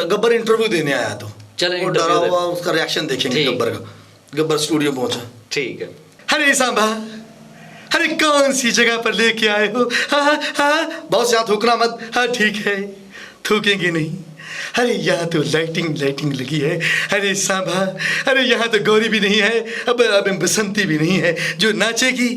Gabbar interview देने आया तो चलो वो डरा हुआ, उसका रिएक्शन देखेंगे गब्बर का। गब्बर स्टूडियो पहुंचा। ठीक है। अरे सांबा, अरे कौन सी जगह पर लेके आए हो? हाँ हाँ बॉस, यहाँ थूकना मत। हाँ ठीक है, थूकेंगे नहीं। अरे यहाँ तो लाइटिंग लगी है। अरे सांबा, अरे यहाँ तो गौरी भी नहीं है, अब बसंती भी नहीं है जो नाचेगी।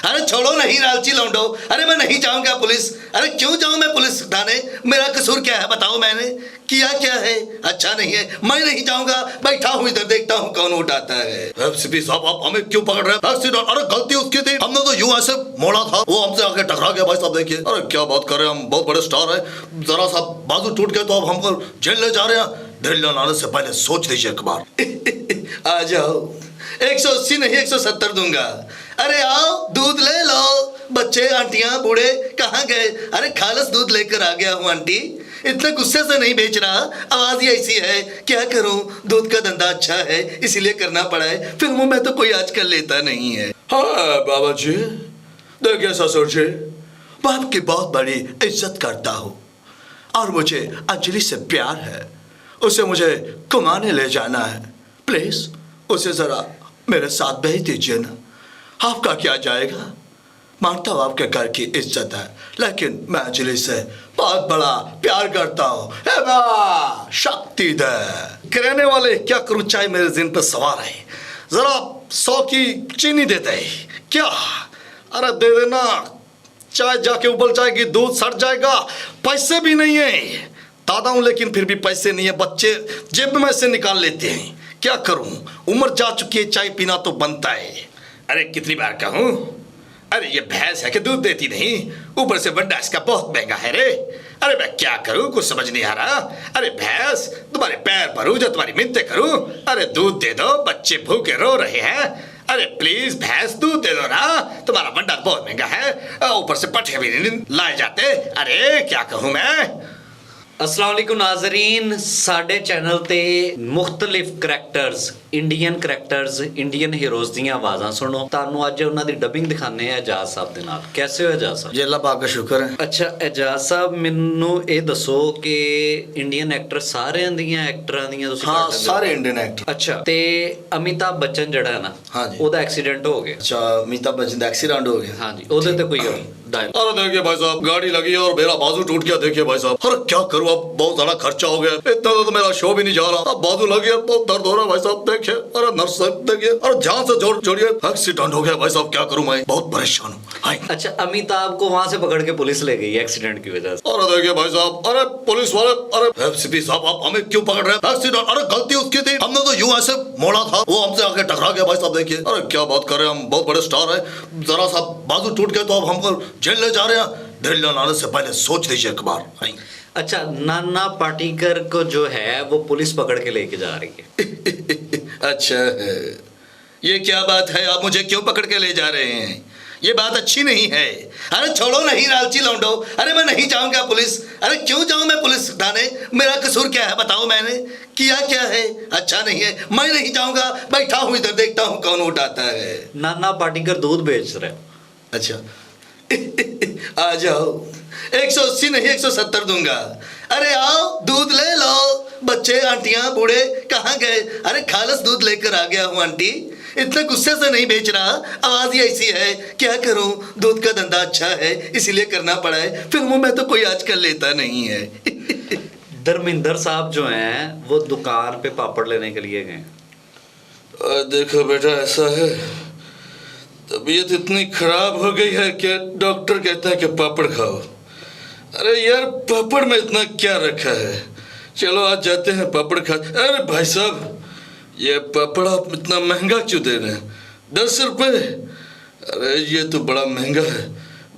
अरे छोड़ो नहीं लालची लौंडो, अरे मैं नहीं जाऊंगा पुलिस। अरे क्यों जाऊं मैं पुलिस थाने? मेरा कसूर क्या है बताओ, मैंने किया क्या है? अच्छा नहीं है, मैं नहीं जाऊंगा, बैठा हूं इधर देखता हूं कौन उठाता है। एसपी साहब आप हमें क्यों पकड़ रहे हैं? एक्सीडेंट, अरे गलती उसकी थी, हमने तो यूं ऐसे मोड़ा था, वो हमसे आके टकरा गया। भाई साहब देखिए, अरे क्या बात कर रहे हैं, हम बहुत बड़े स्टार है, जरा सा बाजू टूट गया तो अब हमको जेल ले जा रहे हैं। जेल लाने से पहले सोच लीजिए एक बार। आ जाओ, 180 नहीं 170 दूंगा। अरे आओ दूध ले लो। बच्चे आंटियां बूढ़े कहाँ गए? अरे खालस दूध लेकर आ गया हूँ आंटी। इतने गुस्से से नहीं बेच रहा, आवाज ही ऐसी है, क्या करूं, दूध का धंधा अच्छा है इसीलिए करना पड़ा है। फिल्मों में तो कोई आजकल लेता नहीं है। हाँ बाबा जी, देखिए ससुर जी, मैं आपकी बहुत बड़ी इज्जत करता हूँ और मुझे अंजलि से प्यार है। उसे मुझे घुमाने ले जाना है, प्लीज उसे जरा मेरे साथ भेज दीजिए ना। आपका क्या जाएगा? मानता हूँ आपके घर की इज्जत है, लेकिन मैं अंजलि से बहुत बड़ा प्यार करता हूँ। शक्ति दे। कराने वाले क्या करूँ, चाय मेरे जिन पर सवार है, जरा 100 की चीनी देते है क्या? अरे दे देना, चाय जाके उबल जाएगी, दूध सड़ जाएगा, पैसे भी नहीं है। दादा हूँ लेकिन फिर भी पैसे नहीं है, बच्चे जेब में से निकाल लेते हैं, क्या करूं, उम्र जा चुकी है, चाय पीना तो बनता है। अरे कितनी बार कहूं, अरे ये भैंस है कि दूध देती नहीं, ऊपर से बंडा इसका बहुत महंगा है रे। अरे मैं क्या करूं, कुछ समझ नहीं आ रहा। अरे भैंस, तुम्हारे पैर परूं जो तुम्हारी मिन्नतें करूं? अरे दूध दे दो, बच्चे भूखे रो रहे हैं। अरे प्लीज भैंस दूध दे दो ना, तुम्हारा बंडा बहुत महंगा है, ऊपर से पट्टे भी नहीं लाए जाते। अरे क्या कहूं मैं। अस्सलाम वालेकुम नाज़रीन, साडे चैनल ते मुख्तलिफ characters, Indian characters, Indian heroes दियां आवाज़ां सुनो। तानू अज उन्हां दी डबिंग दिखाने हैं एजाज साहब दे नाल। कैसे हो एजाज साहब? जी अल्लाह पाक का शुक्र है। अच्छा एजाज साहब, मैनू ये दसो कि इंडियन एक्टर सारे दियां एक्टरां दियां तुसीं हाँ करदे हो? सारे इंडियन एक्टर। अच्छा, ते अमिताभ बच्चन जड़ा है ना, हाँ जी, ओदा एक्सीडेंट हो गया। अच्छा, अमिताभ बच्चन का एक्सीडेंट हो गया। हाँ जी, ओदे ते कोई डायलॉग? अरे देखिए भाई साहब, गाड़ी लगी है और मेरा बाजू टूट गया। देखिए भाई साहब, अरे क्या करूं, अब बहुत ज्यादा खर्चा हो गया, इतना तो मेरा शो भी नहीं जा रहा, अब बाजू लगी है, बहुत दर्द हो रहा है भाई साहब। देखिए, अरे नर्स साहब देखिए, अरे जान से जोड़िए, एक्सीडेंट हो गया भाई साहब, क्या करूं मैं, बहुत परेशान हूँ। अच्छा, अमिताभ को वहां से पकड़ के पुलिस ले गई एक्सीडेंट की वजह से। अरे देखिए भाई साहब, अरे पुलिस वाले, अरे एसपी साहब आप हमें क्यों पकड़ रहे हैं? एक्सीडेंट, अरे गलती उसकी थी, हमने तो यूं ऐसे मोड़ा था, वो हमसे आके टकरा गया। भाई साहब देखिए, अरे क्या बात कर रहे हैं, हम बहुत बड़े स्टार है, जरा सा बाजू टूट गया तो अब हमको जेल ले जा रहे हैं। जेल लाने से पहले सोच लीजिए एक बार। अच्छा, नाना पाटेकर को जो है वो पुलिस पकड़ के लेके जा रही है। अच्छा है, ये क्या बात है, आप मुझे क्यों पकड़ के ले जा रहे हैं? ये बात अच्छी नहीं है। अरे छोड़ो नहीं लालची लौंडो, अरे मैं नहीं जाऊंगा पुलिस। अरे क्यों जाऊं मैं पुलिस थाने? मेरा कसूर क्या है बताओ, मैंने किया क्या है? अच्छा नहीं है, मैं नहीं जाऊंगा, बैठा हूं इधर देखता हूं कौन उठाता है। नाना पाटेकर दूध बेच रहे। अच्छा आ जाओ, 180 नहीं 170 दूंगा। अरे आओ दूध ले लो। बच्चे आंटियां बूढ़े कहाँ गए? अरे खालस दूध लेकर आ गया हूँ आंटी। इतने गुस्से से नहीं बेच रहा, आवाज ही ऐसी है, क्या करूं, दूध का धंधा अच्छा है इसीलिए करना पड़ा है। फिल्मों में तो कोई आजकल लेता नहीं है। धर्मेंद्र साहब जो हैं वो दुकान पे पापड़ लेने के लिए गए। देखो बेटा, ऐसा है, तबीयत इतनी खराब हो गई है कि डॉक्टर कहता है कि पापड़ खाओ। अरे यार, पापड़ में इतना क्या रखा है, चलो आज जाते हैं पापड़ खा। अरे भाई साहब, ये पापड़ आप इतना महंगा क्यों दे रहे हैं? 10 रुपए? अरे ये तो बड़ा महंगा है,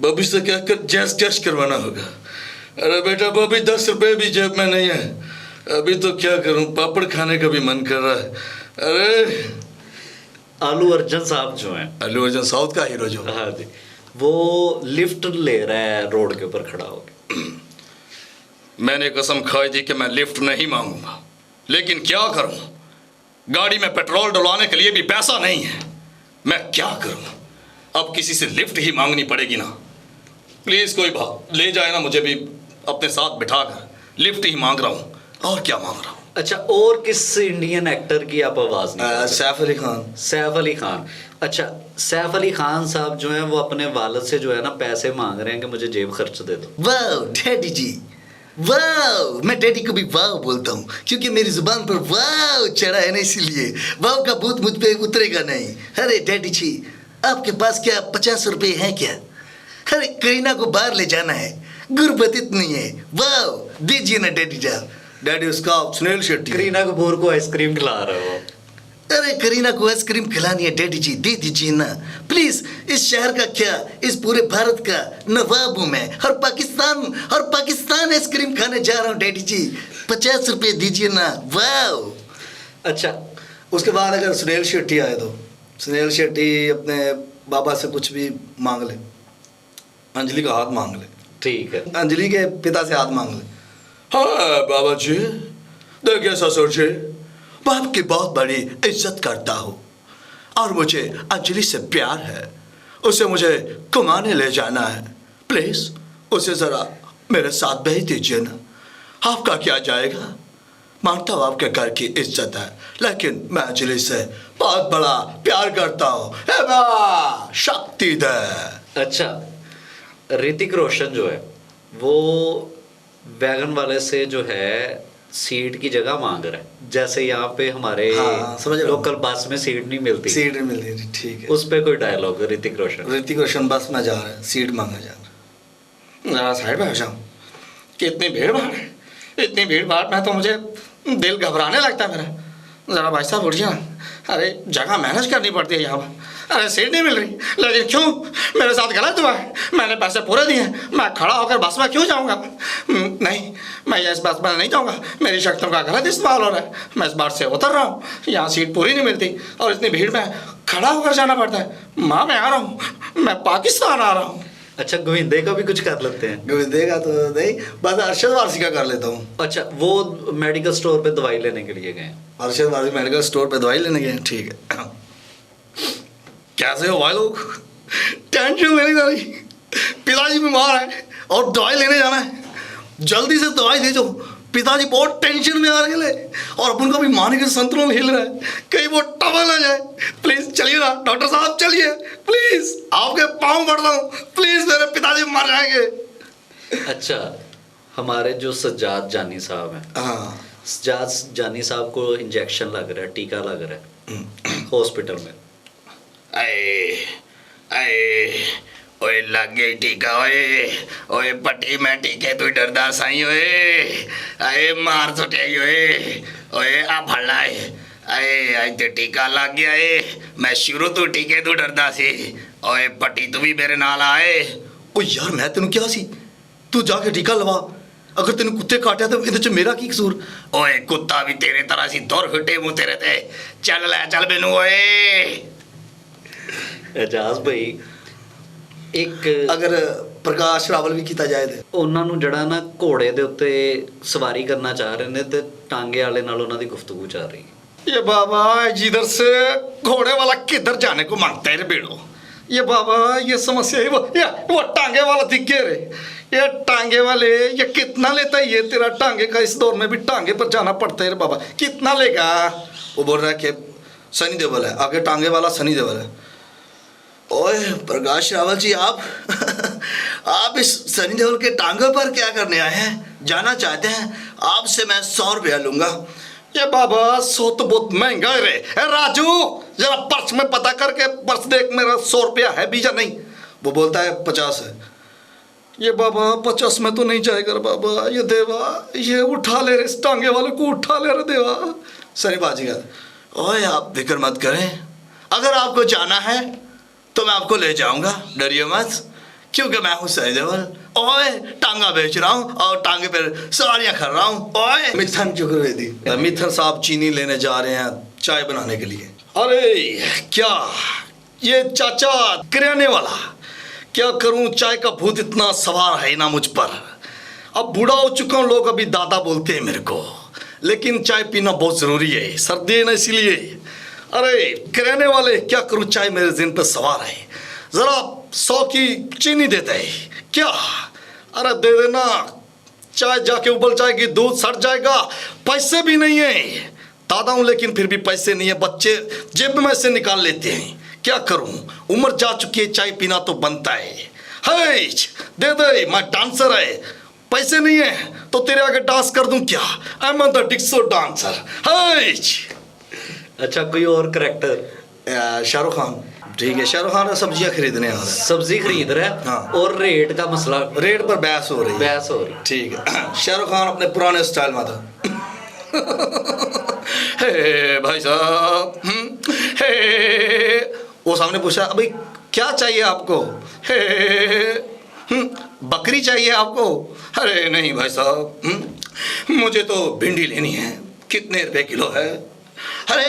बॉबी से क्या कर जैस कैश करवाना होगा। अरे बेटा बॉबी, 10 रुपए भी जेब में नहीं है, अभी तो क्या करूं, पापड़ खाने का भी मन कर रहा है। अरे आलू अर्जुन साहब जो हैं, अल्लू अर्जुन साउथ का हीरो जो, हाँ जी, वो लिफ्ट ले रहा है रोड के ऊपर खड़ा होकर। मैंने कसम खाई थी कि मैं लिफ्ट नहीं मांगूंगा, लेकिन क्या करूं, गाड़ी में पेट्रोल डलवाने के लिए भी पैसा नहीं है। मैं क्या करूं, अब किसी से लिफ्ट ही मांगनी पड़ेगी ना। प्लीज कोई ले जाए ना मुझे भी अपने साथ बिठाकर, लिफ्ट ही मांग रहा हूं। और क्या मांग रहा हूँ? अच्छा, और किस इंडियन एक्टर की आप आवाज नहीं कर सकते? सैफ अली खान। सैफ अली खान। अच्छा, सैफ अली खान साहब जो हैं वो अपने वालिद से जो है ना पैसे मांग रहे हैं कि मुझे जेब खर्च दे दो। वाह डैडी जी, वाह। मैं डैडी को भी वाह बोलता हूँ क्योंकि मेरी जुबान पर वाह चढ़ा है ना, इसीलिए वाह का भूत मुझ पे उतरेगा नहीं। अरे डैडी जी, आपके पास क्या 50 रुपए हैं क्या? अरे करीना को बाहर ले जाना है, गुरबत इतनी है। वाह दीजिए ना डैडी जा। डैडी उसका सुनील शेट्टी। करीना कपूर को आइसक्रीम खिला रहे हो? अरे करीना को आइसक्रीम खिलानी है डैडी जी, दे दीजिए ना प्लीज। इस शहर का क्या, इस पूरे भारत का नवाब हूं मैं। हर पाकिस्तान आइसक्रीम खाने जा रहा हूँ डैडी जी, 50 रुपए दीजिए ना। वाह। अच्छा, उसके बाद अगर सुनील शेट्टी आए तो सुनील शेट्टी अपने बाबा से कुछ भी मांग ले, अंजलि का हाथ मांग ले। ठीक है। अंजलि के पिता से हाथ मांग ले। हाँ बाबा जी, देखिए ससुर जी, मैं आपकी बहुत बड़ी इज्जत करता हूँ और मुझे अंजलि से प्यार है। उसे मुझे घुमाने ले जाना है, प्लीज उसे जरा मेरे साथ भेज दीजिए ना। आपका क्या जाएगा, मानता हूँ आपके घर की इज्जत है, लेकिन मैं अंजलि से बहुत बड़ा प्यार करता हूँ। शक्ति दे। अच्छा, ऋतिक रोशन जो है वो वैगन वाले से जो है सीट की जगह मांग रहा है, जैसे यहाँ पे हमारे समझ रहा हूँ। लोकल बस में सीट नहीं मिलती। सीट नहीं मिलती, ठीक है। उस पे कोई डायलॉग ऋतिक रोशन बस में जा रहा है, सीट मांगा जा रहा है। जरा साइड में हो जाऊँ, कितनी भीड़ भाड़ है, इतनी भीड़ भाड़ में तो मुझे दिल घबराने लगता है मेरा। जरा भाई साहब उठिए ना। अरे जगह मैनेज करनी पड़ती है यहाँ पर। अरे सीट नहीं मिल रही, लेकिन क्यों, मेरे साथ गलत हुआ है, मैंने पैसे पूरे दिए हैं, मैं खड़ा होकर बस में क्यों जाऊँगा? नहीं, मैं इस बस में नहीं जाऊँगा, मेरी शक्तियों का गलत इस्तेमाल हो रहा है। मैं इस बस से उतर रहा हूँ, यहाँ सीट पूरी नहीं मिलती और इतनी भीड़ में खड़ा होकर जाना पड़ता है। माँ मैं आ रहा हूँ, मैं पाकिस्तान आ रहा हूँ। अच्छा, गोविंदे का भी कुछ कर लेते हैं? गोविंदे का तो नहीं, बस अरशद वारसी का कर लेता हूँ। अच्छा, वो मेडिकल स्टोर पे दवाई लेने के लिए गए? अरशद वारसी मेडिकल स्टोर पे दवाई लेने गए, ठीक है। कैसे हो भाई लोग? टेंशन लेने का नहीं, पिताजी बीमार है और दवाई लेने जाना है, जल्दी से दवाई दे दो। पिताजी बहुत टेंशन में आ गए और अपन का भी माने के संतुलन हिल रहा है, कहीं वो टबल ना जाए। प्लीज चलिए ना डॉक्टर साहब, चलिए प्लीज, आपके पाँव पड़ता हूँ, प्लीज मेरे पिताजी मर जाएंगे। अच्छा, हमारे जो सज्जाद जानी साहब हैं, हाँ, सज्जाद जानी साहब को इंजेक्शन लग रहा है, टीका लग रहा है हॉस्पिटल में। आए आए ओए लग गई टीका, ओए ओए पट्टी में टीके तू डरदा साई, ओए आए मार सुटे ओए ओए आ फड़ना है। आए आज ते टीका लग गया है, मैं शुरू तो टीके तू डरदा सी। ओए पट्टी तू भी मेरे नाल आए। ओ यार मैं तेन क्या सी, तू जाके टीका लवा। अगर तेन कुत्ते काटा तो इहदे च मेरा की कसूर? ओए कुत्ता भी तेरे तरह सी दुर फिटे मुँह तेरे ते। चल ले चल मैनू ओए। एजाज भाई, एक अगर प्रकाश रावल भी किया जाए तो ਉਹਨਾਂ ਨੂੰ ਜਿਹੜਾ ਨਾ ਘੋੜੇ ਦੇ ਉੱਤੇ ਸਵਾਰੀ ਕਰਨਾ ਚਾਹ ਰਹੇ ਨੇ ਤੇ ਟਾਂਗੇ ਵਾਲੇ ਨਾਲ ਉਹਨਾਂ ਦੀ ਗੁਫ਼ਤਗੂ ਚੱਲ ਰਹੀ ਹੈ। ये बाबा जिधर से घोड़े वाला किधर जाने को मांगता है रे बेड़ो? ये बाबा ये समस्या है, वो टांगे वाला दिख गया रे। ये टांगे वाले ये कितना लेता है ये तेरा टांगे का? इस दौर में भी टांगे पर जाना पड़ता है रे बाबा, कितना लेगा? वो बोल रहा है कि सनी देओल है, आगे टांगे वाला सनी देओल है। ओए प्रकाश रावल जी, आप आप इस सनी देओल के टांगों पर क्या करने आए हैं? जाना चाहते हैं? आपसे मैं 100 रुपया लूंगा। ये बाबा 100 तो बहुत महंगा है रे। राजू जरा पर्स में पता करके पर्स देख, मेरा 100 रुपया है भी या नहीं? वो बोलता है 50 है। ये बाबा 50 में तो नहीं जाएगा रे बाबा। ये देवा ये उठा ले रे, इस टांगे वाले को उठा ले रे देवा। सनी बाजीगर, ओए आप फिक्र मत करें, अगर आपको जाना है तो मैं आपको ले जाऊंगा, डरिए मत, क्योंकि मैं हूँ सनी देओल। ओए टांगा बेच रहा हूँ और टांगे पर सवारियाँ कर रहा हूँ। ओए मिथुन चतुर्वेदी, मिथुन साहब चीनी लेने जा रहे हैं चाय बनाने के लिए। अरे क्या ये चाचा किराने वाला, क्या करूँ, चाय का भूत इतना सवार है ना मुझ पर। अब बूढ़ा हो चुका हूँ, लोग अभी दादा बोलते हैं मेरे को, लेकिन चाय पीना बहुत ज़रूरी है, सर्दी है ना इसीलिए। अरे किराने वाले क्या करूँ, चाय मेरे जिन पर सवार है, ज़रा 100 की चीनी देते है क्या? अरे दे देना, चाय जाके उबल जाएगी, दूध सड़ जाएगा, पैसे भी नहीं है। दादा हूं लेकिन फिर भी पैसे नहीं है, बच्चे जेब में से निकाल लेते हैं। क्या करूं, उम्र जा चुकी है, चाय पीना तो बनता है। हेच, दे दे, मैं डांसर है, पैसे नहीं है तो तेरे आगे डांस कर दूं क्या? आई एम द डिक्सो डांसर। हेच। अच्छा, कोई और करेक्टर? शाहरुख खान। ठीक है, शाहरुख खान सब्जियां खरीदने आ रहा है। सब्जी खरीद रहा है। हाँ। और रेट का मसला, रेट पर बहस हो रही है। बहस हो रही। ठीक है, शाहरुख खान अपने पुराने स्टाइल में था। हे भाई साहब, हे। वो सामने पूछा, अभी क्या चाहिए आपको? हे, बकरी चाहिए आपको? अरे नहीं भाई साहब, मुझे तो भिंडी लेनी है। कितने रुपए किलो है? अरे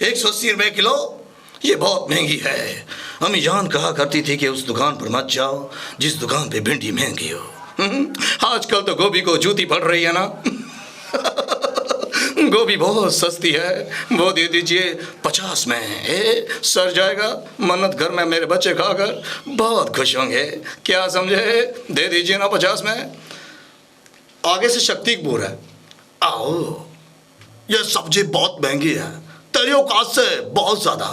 180 रुपए किलो, ये बहुत महंगी है। अम्मी जान कहा करती थी कि उस दुकान पर मत जाओ जिस दुकान पे भिंडी महंगी हो। आजकल तो गोभी को जूती पड़ रही है ना। गोभी बहुत सस्ती है, वो दे दीजिए 50 में। सर जाएगा, मन्नत घर में मेरे बच्चे खाकर बहुत खुश होंगे। क्या समझे? दे दीजिए ना 50 में। आगे से शक्ति बोल रहा है, आओ ये सब्जी बहुत महंगी है, तेरी औकात से बहुत ज्यादा।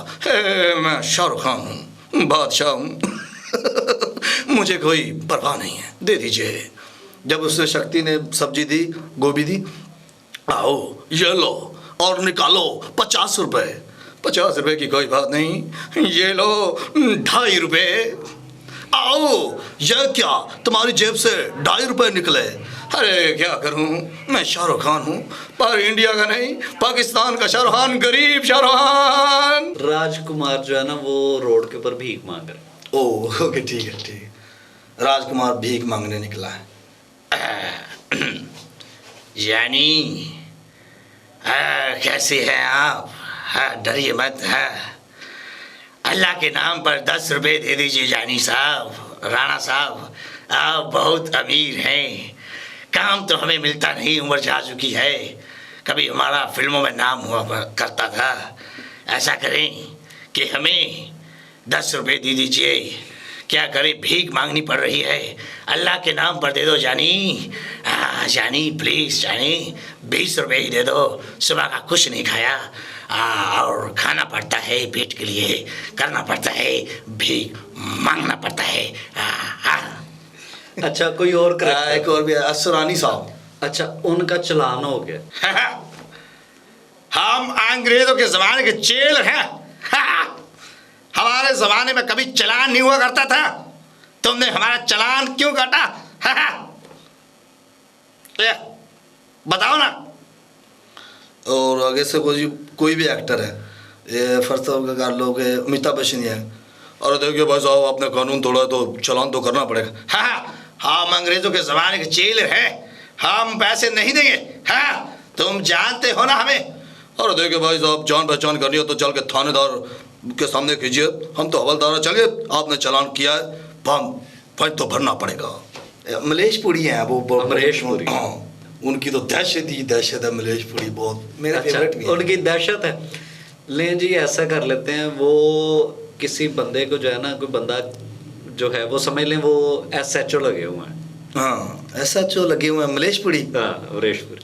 मैं शाहरुख खान हूँ, बादशाह हूँ। मुझे कोई परवाह नहीं है, दे दीजिए। जब उसने शक्ति ने सब्जी दी, गोभी दी, आओ ये लो और निकालो 50 रुपए। 50 रुपए की कोई बात नहीं, ये लो 2.5 रुपए। आओ, यह क्या तुम्हारी जेब से 2.5 रुपए निकले? अरे क्या करूं, मैं शाहरुख खान हूं, पर इंडिया का नहीं, पाकिस्तान का शाहरुख खान, गरीब शाहरुख खान। राजकुमार जो है ना, वो रोड के ऊपर भीख मांग रहे। ओह ओके, ठीक है ठीक है। राजकुमार भीख मांगने निकला है। यानी कैसे हैं आप? डरिए मत। अल्लाह के नाम पर 10 रुपए दे दीजिए जानी साहब। राणा साहब, आप बहुत अमीर हैं, काम तो हमें मिलता नहीं, उम्र जा चुकी है। कभी हमारा फिल्मों में नाम हुआ करता था। ऐसा करें कि हमें 10 रुपए दे दीजिए। क्या करें, भीख मांगनी पड़ रही है। अल्लाह के नाम पर दे दो जानी। जानी प्लीज जानी, 20 रुपए ही दे दो। सुबह का कुछ नहीं खाया, और खाना पड़ता है पेट के लिए, करना पड़ता है, भीख मांगना पड़ता है। अच्छा, कोई और करेक्टर? एक और भी है, असरानी साहब। अच्छा, उनका चलान हो गया। हम अंग्रेजों के जमाने के चेल हैं। हमारे जमाने में कभी चलान नहीं हुआ करता था। तुमने हमारा चलान क्यों काटा? बताओ ना। और आगे से कोई भी एक्टर है, ये फर्स्ट कर लो कि अमिताभ बच्चन ही है, और देखिए भाई साहब, आपने कानून तोड़ा तो चलान तो करना पड़ेगा। हम अंग्रेजों के जमाने के चेल हैं, हम पैसे नहीं देंगे। तुम जानते हो ना हमें। और देखिए भाई साहब, जान पहचान करनी हो तो चल के थानेदार के सामने कीजिए, हम तो हवलदार। चलिए, आपने चलान किया है, फाइन तो भरना पड़ेगा। मलेश पुरी हैं वो, अमरीश पुरी। हाँ, उनकी तो दहशत ही दहशत है। मलेश पुरी बहुत मेरा फेवरेट भी है। उनकी दहशत है। ले जी, ऐसा कर लेते हैं, वो किसी बंदे को जो है ना, कोई बंदा जो है वो समझ लें वो SHO लगे हुए हैं। हाँ, SHO लगे हुए हैं, मलेश पुरी। हाँ, अमरीश पुरी।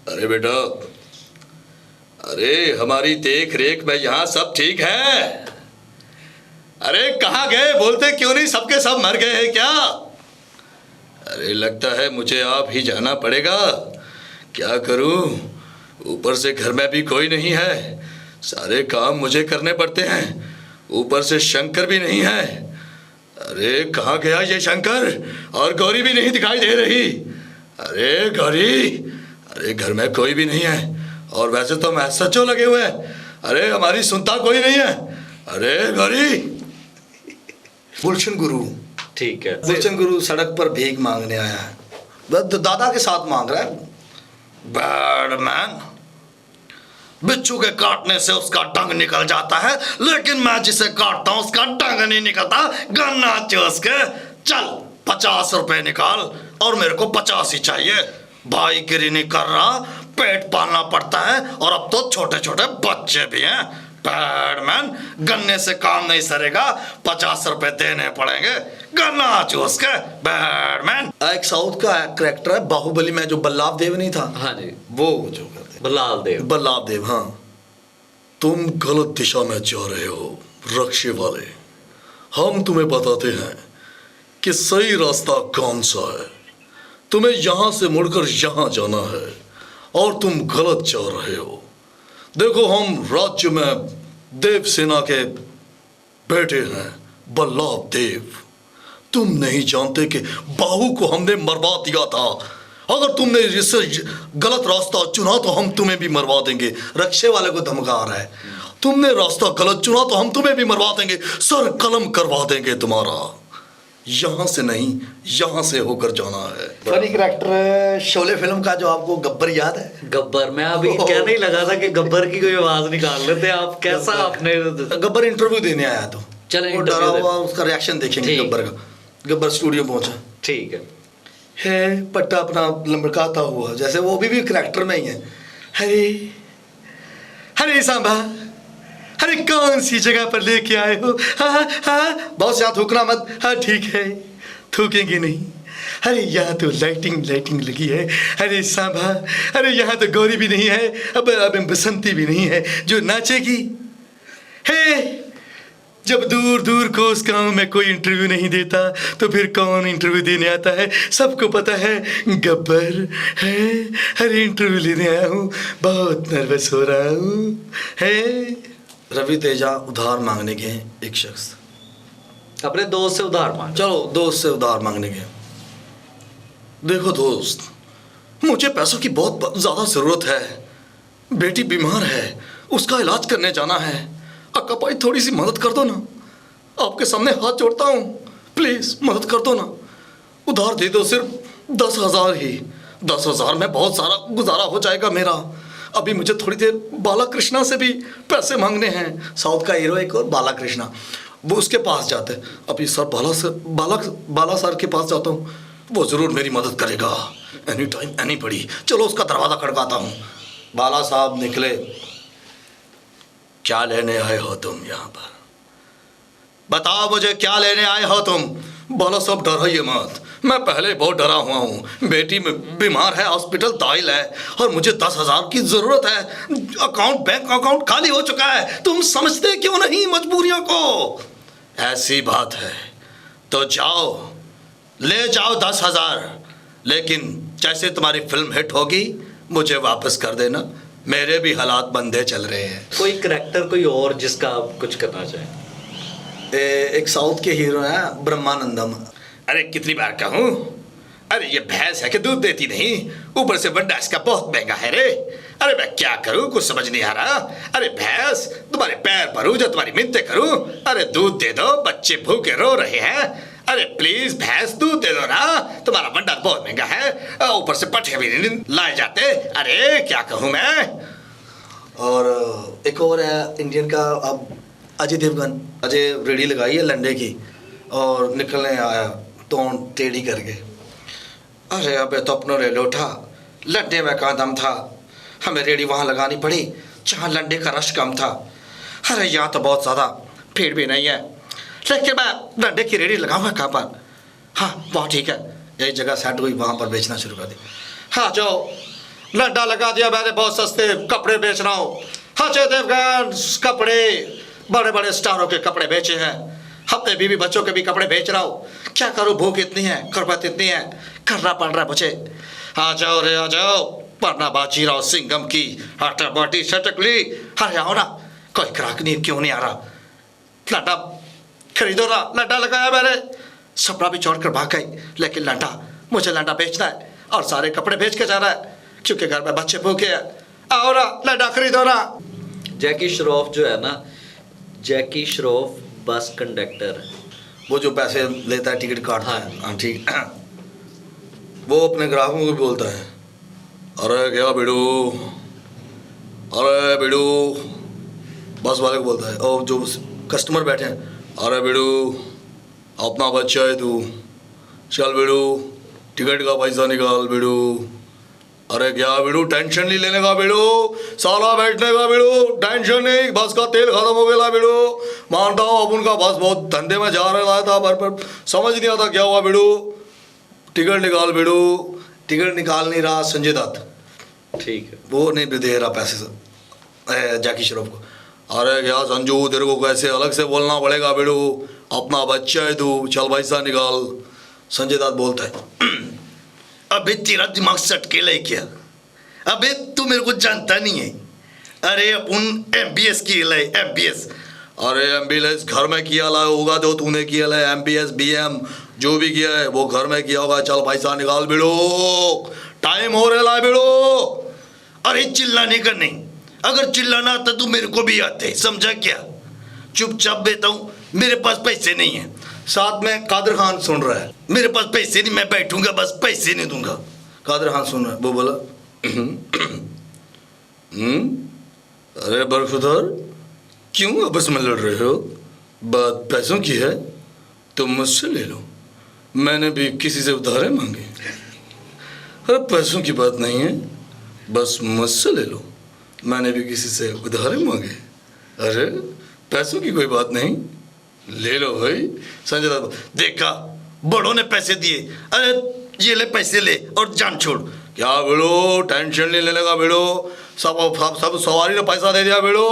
अरे बेटा, अरे हमारी देख रेख में यहाँ सब ठीक है। अरे कहाँ गए, बोलते क्यों नहीं? सबके सब मर गए हैं क्या? अरे लगता है मुझे आप ही जाना पड़ेगा। क्या करूं, ऊपर से घर में भी कोई नहीं है, सारे काम मुझे करने पड़ते हैं, ऊपर से शंकर भी नहीं है। अरे कहाँ गया ये शंकर? और गौरी भी नहीं दिखाई दे रही। अरे गौरी, अरे घर में कोई भी नहीं है, और वैसे तो मैं SHO लगे हुए हैं। अरे हमारी सुनता कोई नहीं है। अरे गौरी। गुलशन गुरु, ठीक है। गुलशन गुरु सड़क पर भीख मांगने आया है, दादा के साथ मांग रहा है। बर्डमैन, बिच्छू के काटने से उसका डंग निकल जाता है, लेकिन मैं जिसे काटता हूं उसका डंग नहीं निकलता। गन्ना चूस के चल 50 रुपए निकाल, और मेरे को 50 ही चाहिए। भाई गिरी नहीं कर रहा, पेट पालना पड़ता है, और अब तो छोटे छोटे बच्चे भी हैं। बैडमैन, गन्ने से काम नहीं सरेगा, 50 रुपए देने पड़ेंगे। गाना जोश का बैडमैन। एक साउथ का कैरेक्टर है बाहुबली में, जो बल्लाभ देव नहीं था, हाँ जी, वो जो करते बल्लाल देव। बल्लाभ देव। हाँ, तुम गलत दिशा में जा रहे हो रक्षे वाले, हम तुम्हें बताते हैं कि सही रास्ता कौन सा है। तुम्हें यहाँ से मुड़कर यहाँ जाना है और तुम गलत जा रहे हो। देखो, हम राज्य में देव सेना के बेटे हैं, बल्लाभ देव। तुम नहीं जानते कि बाहु को हमने मरवा दिया था। अगर तुमने इससे गलत रास्ता चुना तो हम तुम्हें भी मरवा देंगे। रक्षे वाले को धमका रहा है, तुमने रास्ता गलत चुना तो हम तुम्हें भी मरवा देंगे, सर कलम करवा देंगे तुम्हारा। यहाँ से नहीं, यहाँ से होकर जाना है। फनी कैरेक्टर शोले फिल्म का जो आपको गब्बर याद है? गब्बर, मैं अभी कहने ही लगा था कि गब्बर की कोई आवाज निकाल लेते आप। कैसा आपने गब्बर इंटरव्यू देने आया तो चले, वो डरा हुआ, उसका रिएक्शन देखेंगे गब्बर का। गब्बर स्टूडियो पहुंचा, ठीक है, पट्टा अपना लमकाता हुआ, जैसे वो भी कैरेक्टर में ही है। हरे हरे सांबा, अरे कौन सी जगह पर लेके आए हो? हाँ हाँ, बहुत यहाँ थूकना मत। हाँ ठीक है, थूकेंगे नहीं। अरे यहाँ तो लाइटिंग लाइटिंग लगी है। अरे सांभा, अरे यहाँ तो गौरी भी नहीं है, अब बसंती भी नहीं है जो नाचेगी। हे, जब दूर दूर को उस गाँव में कोई इंटरव्यू नहीं देता तो फिर कौन इंटरव्यू देने आता है? सबको पता है गब्बर है। अरे इंटरव्यू लेने आया हूँ, बहुत नर्वस हो रहा हूँ। है रवि तेजा उधार मांगने के एक शख्स, अपने दोस्त से उधार मांग। चलो दोस्त से उधार मांगने के। देखो दोस्त, मुझे पैसों की बहुत ज़्यादा ज़रूरत है। बेटी बीमार है, उसका इलाज करने जाना है। अक्का भाई थोड़ी सी मदद कर दो ना, आपके सामने हाथ जोड़ता हूँ, प्लीज़ मदद कर दो ना। उधार दे दो, सिर्फ 10,000 ही। 10,000 में बहुत सारा गुजारा हो जाएगा मेरा। अभी मुझे थोड़ी देर बाला कृष्णा से भी पैसे मांगने हैं। साउथ का हीरो एक और बाला कृष्णा, वो उसके पास जाते हैं। अभी सर बाला सर के पास जाता हूँ, वो ज़रूर मेरी मदद करेगा। एनी टाइम एनी बड़ी। चलो उसका दरवाज़ा खड़काता हूँ। बाला साहब निकले। क्या लेने आए हो तुम यहाँ पर? बताओ मुझे, क्या लेने आए हो तुम? बाला साहब डराइए मत, मैं पहले बहुत डरा हुआ हूँ। बेटी में बीमार है, हॉस्पिटल दाखिल है और मुझे 10,000 की ज़रूरत है। बैंक अकाउंट खाली हो चुका है। तुम समझते क्यों नहीं मजबूरियों को? ऐसी बात है तो जाओ ले जाओ 10,000, लेकिन जैसे तुम्हारी फिल्म हिट होगी मुझे वापस कर देना। मेरे भी हालात बंदे चल रहे हैं। कोई करैक्टर कोई और जिसका आप कुछ करना चाहें? एक साउथ के हीरो हैं ब्रह्मानंदम। अरे कितनी बार कहूँ, अरे ये भैंस है कि दूध देती नहीं, ऊपर से वंडा इसका बहुत महंगा है रे। अरे मैं क्या करूँ, कुछ समझ नहीं आ रहा। अरे भैंस, तुम्हारे पैर भरूं जो तुम्हारी मिन्नतें करूँ? अरे दूध दे दो, बच्चे भूखे रो रहे हैं। अरे प्लीज भैंस दूध दे दो ना, तुम्हारा वंडा बहुत महंगा है, ऊपर से पट्टे भी नहीं लाए जाते। अरे क्या कहूँ मैं। और एक और है इंडियन का, अब अजय देवगन। अजय रेडी लगाई है लंडे की और निकलने आया तो टेढ़ी करके। अरे अबे तो अपनों ले लो उठा, लंडे में कहाँ दम था। हमें रेडी वहाँ लगानी पड़ी जहाँ लंडे का रश कम था। अरे यहाँ तो बहुत ज़्यादा भीड़ भी नहीं है, लेकिन मैं लंडे की रेडी लगाऊंगा कहाँ पर? हाँ बहुत ठीक है, एक जगह सेट हुई, वहाँ पर बेचना शुरू कर दी। हाँ जो लंडा लगा दिया मैंने, बहुत सस्ते कपड़े बेच रहा हूँ। अजय देवगन कपड़े, बड़े बड़े स्टारों के कपड़े बेचे हैं, अपने बीवी बच्चों के भी कपड़े बेच रहा हूँ। क्या करूँ, भूख इतनी है, खरबत इतनी है, करना पड़ रहा है मुझे। आ जाओ रे आ जाओ, पढ़ना बाजीराव सिंघम की आटा बाटी सटकली। अरे आओ ना, कोई ग्राहक नहीं, क्यों नहीं आ रहा? लंडा खरीदो ना, लंडा लगाया मैंने, सपना भी छोड़कर भाग गई। लेकिन लंडा, मुझे लंडा बेचना है और सारे कपड़े बेच के जाना है क्योंकि घर में बच्चे भूखे हैं। आओ ना, लंडा खरीदो ना। जैकी श्रॉफ जो है ना, जैकी श्रॉफ बस कंडक्टर है, वो जो पैसे लेता है, टिकट काटता है। हाँ ठीक। वो अपने ग्राहकों को भी बोलता है, अरे क्या बिड़ू, अरे बिड़ू। बस वाले को बोलता है, और जो कस्टमर बैठे हैं, अरे बिड़ू अपना बच्चा है तू, चल बिड़ू टिकट का पैसा निकाल बिड़ू। अरे क्या बेड़ू, टेंशन नहीं लेने का बेड़ू, साला बैठने का बेड़ू, टेंशन नहीं, बस का तेल खत्म हो गया बेड़ू। मानता हूँ अब उनका बस बहुत धंधे में जा रहा था, पर समझ नहीं आता क्या हुआ बेड़ू। टिकट निकाल बेड़ू। टिकट निकाल नहीं रहा संजय दत्त, ठीक है। वो नहीं दे रहा पैसे से जैकी श्रॉफ को। अरे क्या संजू, तेरे को कैसे अलग से बोलना पड़ेगा बेड़ू, अपना बच्चा है तू, चल पैसा निकाल। संजय दत्त बोलता है अबे तेरा दिमाग सटके ले क्या, अबे तू मेरे को जानता नहीं है। अरे अपन MBS की लाए, MBS। अरे MBS घर में किया ला होगा जो तूने किया ला, MBS BM जो भी किया है वो घर में किया होगा। चल पैसा निकाल बेड़ो, टाइम हो रहा है बेड़ो। अरे चिल्लाने का नहीं, अगर चिल्लाना आता तो मेरे को भी आते, समझा क्या। चुपचाप बेटा हूँ, मेरे पास पैसे नहीं है। साथ में कादर खान सुन रहा है, मेरे पास पैसे नहीं, मैं बैठूंगा बस, पैसे नहीं दूंगा। कादर खान सुन रहा है, वो बोला अरे बरखुदार, क्यों आपस में लड़ रहे हो, बात पैसों की है तो मुझसे ले लो, मैंने भी किसी से उधारे मांगे। अरे पैसों की बात नहीं है, बस मुझसे ले लो, मैंने भी किसी से उधारे मांगे। अरे पैसों की कोई बात नहीं, ले लो भाई। संजय दत्त, देखा बड़ों ने पैसे दिए, अरे ये ले पैसे ले और जान छोड़। क्या बेड़ो, टेंशन नहीं लेने का बेड़ो, सब सवारी ने पैसा दे दिया बेड़ो,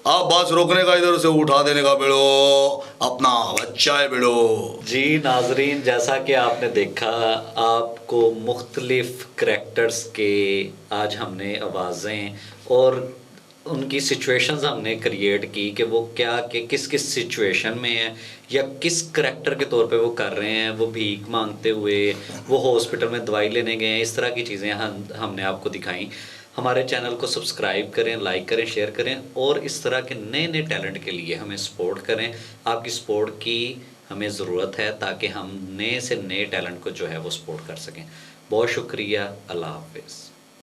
आप बस रोकने का इधर से उठा देने का बेड़ो, अपना बच्चा है बेड़ो। जी नाजरीन, जैसा कि आपने देखा, आपको मुख्तलिफ करैक्टर्स के आज हमने आवाज़ें और उनकी सिचुएशंस हमने क्रिएट की कि वो क्या कि किस किस सिचुएशन में है या किस करैक्टर के तौर पे वो कर रहे हैं। वो भीख मांगते हुए, वो हॉस्पिटल में दवाई लेने गए हैं, इस तरह की चीज़ें हमने आपको दिखाई। हमारे चैनल को सब्सक्राइब करें, लाइक करें, शेयर करें और इस तरह के नए नए टैलेंट के लिए हमें सपोर्ट करें। आपकी सपोर्ट की हमें ज़रूरत है ताकि हम नए से नए टैलेंट को जो है वो सपोर्ट कर सकें। बहुत शुक्रिया, अल्लाह हाफिज़।